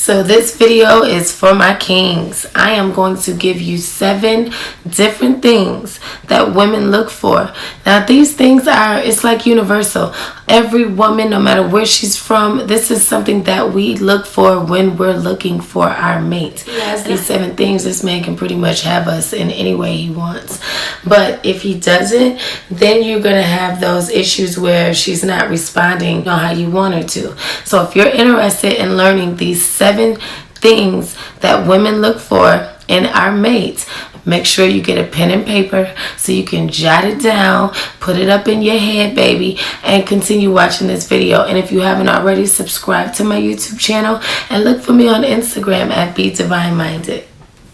So this video is for my kings. I am going to give you 7 different things that women look for. Now these things it's like universal. Every woman, no matter where she's from, this is something that we look for when we're looking for our mate. He has these 7 things. This man can pretty much have us in any way he wants. But if he doesn't, then you're going to have those issues where she's not responding how you want her to. So if you're interested in learning these 7 things that women look for in our mates, make sure you get a pen and paper so you can jot it down, put it up in your head, baby, and continue watching this video. And if you haven't already, subscribe to my YouTube channel and look for me on Instagram at BeDivineMinded.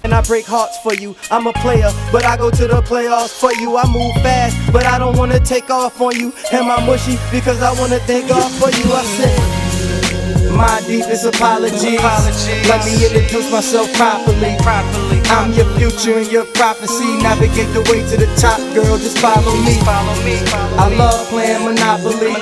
And I break hearts for you. I'm a player, but I go to the playoffs for you. I move fast, but I don't want to take off on you. Am I mushy? Because I want to thank God for you. I said my deepest apologies. Let me introduce myself properly. I'm your future and your prophecy. Navigate the way to the top, girl, just follow me. I love playing Monopoly.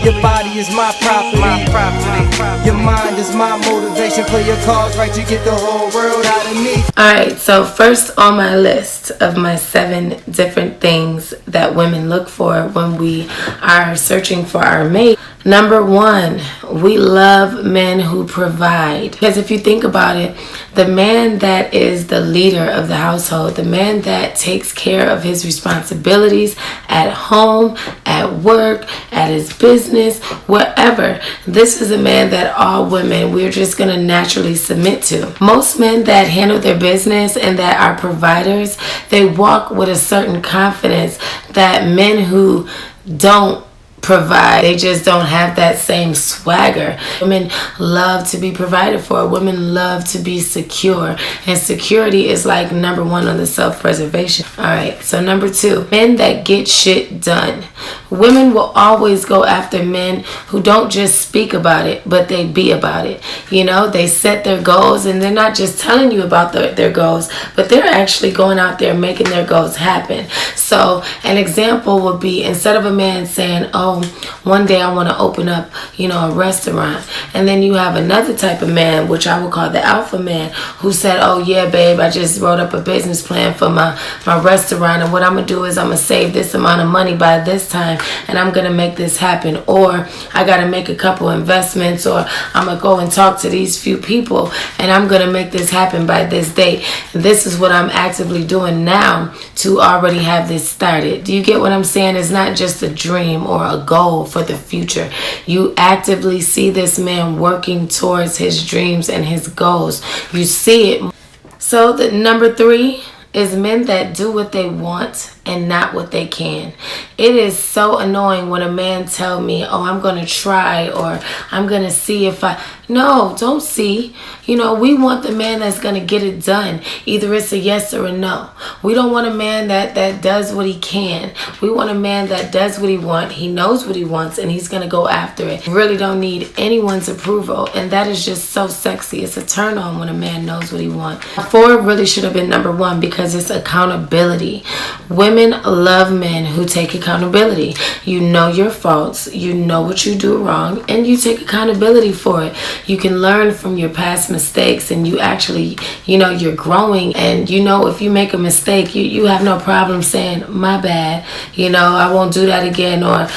Your body is my property. Your mind is my motivation. Play your cards right, you get the whole world out of me. Alright, so first on my list of my 7 different things that women look for when we are searching for our mate. Number 1, we love men who provide. Because if you think about it, the man that is the leader of the household, the man that takes care of his responsibilities at home, at work, at his business, wherever, this is a man that all women, we're just going to naturally submit to. Most men that handle their business and that are providers, they walk with a certain confidence that men who don't provide, they just don't have that same swagger. Women love to be provided for. Women love to be secure, and security is like number 1 on the self-preservation. Alright, so number 2, men that get shit done. Women will always go after men who don't just speak about it, but they be about it. You know, they set their goals, and they're not just telling you about their goals, but they're actually going out there making their goals happen. So an example would be, instead of a man saying, oh, one day I want to open up, a restaurant. And then you have another type of man, which I would call the alpha man, who said, oh yeah, babe, I just wrote up a business plan for my restaurant. And what I'm going to do is I'm going to save this amount of money by this time, and I'm going to make this happen. Or I got to make a couple investments, or I'm going to go and talk to these few people, and I'm going to make this happen by this date. And this is what I'm actively doing now to already have this started. Do you get what I'm saying? It's not just a dream or a goal for the future. You actively see this man working towards his dreams and his goals. You see it. So the number 3 is men that do what they want and not what they can. It is so annoying when a man tell me, oh, I'm going to try, or I'm going to see if I... No, don't see. We want the man that's going to get it done. Either it's a yes or a no. We don't want a man that does what he can. We want a man that does what he wants. He knows what he wants, and he's going to go after it. Really don't need anyone's approval, and that is just so sexy. It's a turn on when a man knows what he wants. 4 really should have been number 1 because it's accountability. Women love men who take accountability. You know your faults, you know what you do wrong, and you take accountability for it. You can learn from your past mistakes, and you actually, you're growing. And if you make a mistake, you have no problem saying, my bad, I won't do that again, or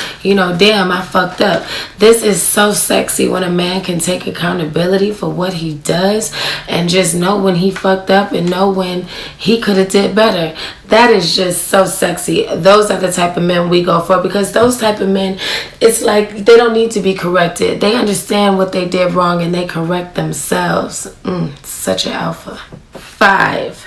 damn, I fucked up. This is so sexy when a man can take accountability for what he does and just know when he fucked up and know when he could have did better. That is just so sexy. Those are the type of men we go for, because those type of men, it's like they don't need to be corrected. They understand what they did wrong and they correct themselves. Such an alpha. 5.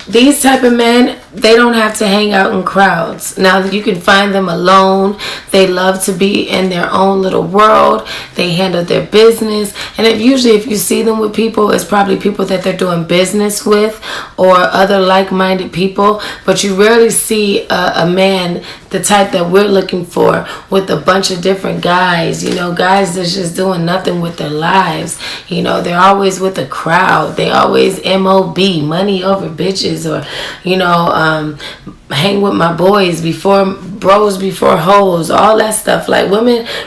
These type of men, they don't have to hang out in crowds. Now, you can find them alone. They love to be in their own little world. They handle their business. And usually if you see them with people, it's probably people that they're doing business with or other like-minded people. But you rarely see a man the type that we're looking for with a bunch of different guys, guys that's just doing nothing with their lives. They're always with a crowd. They always MOB, money over bitches, or, hang with my boys before bros, before hoes, all that stuff. Like,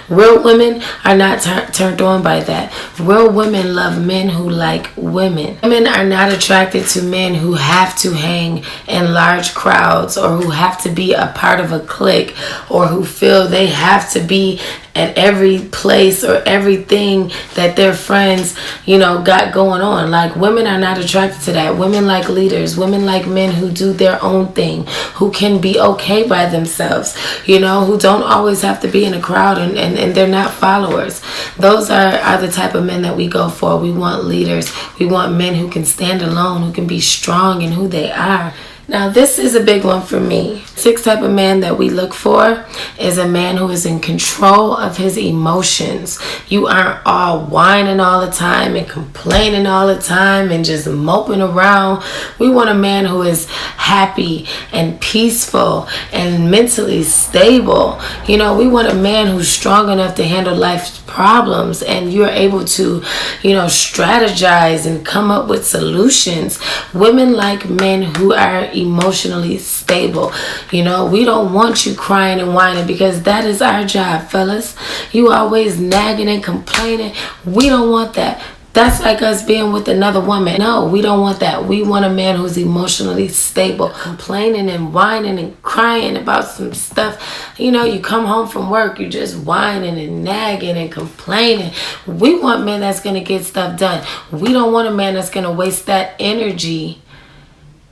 real women are not turned on by that. Real women love men who like women. Women are not attracted to men who have to hang in large crowds, or who have to be a part of a clique, or who feel they have to be at every place or everything that their friends, got going on. Like, women are not attracted to that. Women like leaders. Women like men who do their own thing, who can be okay by themselves, who don't always have to be in a crowd, and they're not followers. Those are the type of men that we go for. We want leaders. We want men who can stand alone, who can be strong in who they are. Now, this is a big one for me. 6th type of man that we look for is a man who is in control of his emotions. You aren't all whining all the time and complaining all the time and just moping around. We want a man who is happy and peaceful and mentally stable. We want a man who's strong enough to handle life's problems, and you're able to, strategize and come up with solutions. Women like men who are emotionally stable. We don't want you crying and whining, because that is our job, fellas. You always nagging and complaining. We don't want that. That's like us being with another woman. No, we don't want that. We want a man who's emotionally stable. Complaining and whining and crying about some stuff. You come home from work, you just whining and nagging and complaining. We want men that's going to get stuff done. We don't want a man that's going to waste that energy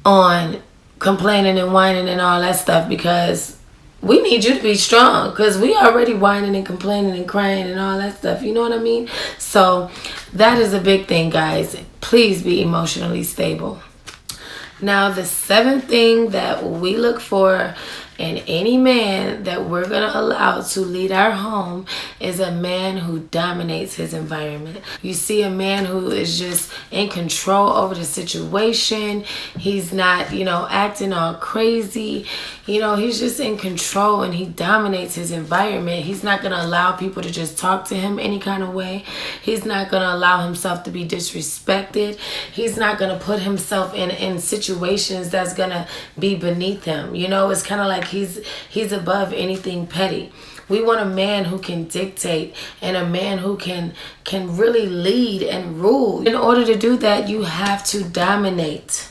on complaining and whining and all that stuff, because we need you to be strong, because we already whining and complaining and crying and all that stuff. You know what I mean? So that is a big thing, guys. Please be emotionally stable. Now, the 7th thing that we look for in any man that we're going to allow to lead our home is a man who dominates his environment. You see a man who is just in control over the situation. He's not, acting all crazy. He's just in control, and he dominates his environment. He's not going to allow people to just talk to him any kind of way. He's not going to allow himself to be disrespected. He's not going to put himself in situations that's going to be beneath him. It's kind of like he's above anything petty. We want a man who can dictate, and a man who can really lead and rule. In order to do that, you have to dominate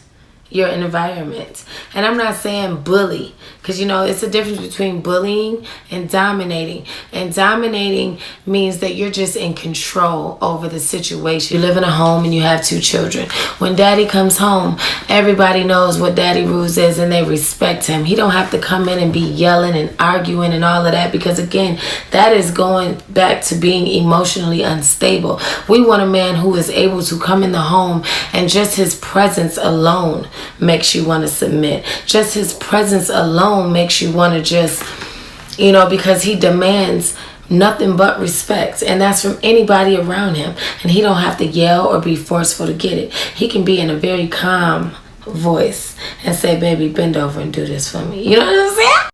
your environment. And I'm not saying bully, because it's a difference between bullying and dominating. And dominating means that you're just in control over the situation. You live in a home and you have 2 children. When daddy comes home, everybody knows what daddy rules is, and they respect him. He don't have to come in and be yelling and arguing and all of that, because again, that is going back to being emotionally unstable. We want a man who is able to come in the home, and just his presence alone makes you want to submit. Just his presence alone makes you want to just, because he demands nothing but respect, and that's from anybody around him. And he don't have to yell or be forceful to get it. He can be in a very calm voice and say, baby, bend over and do this for me. You know what I'm saying?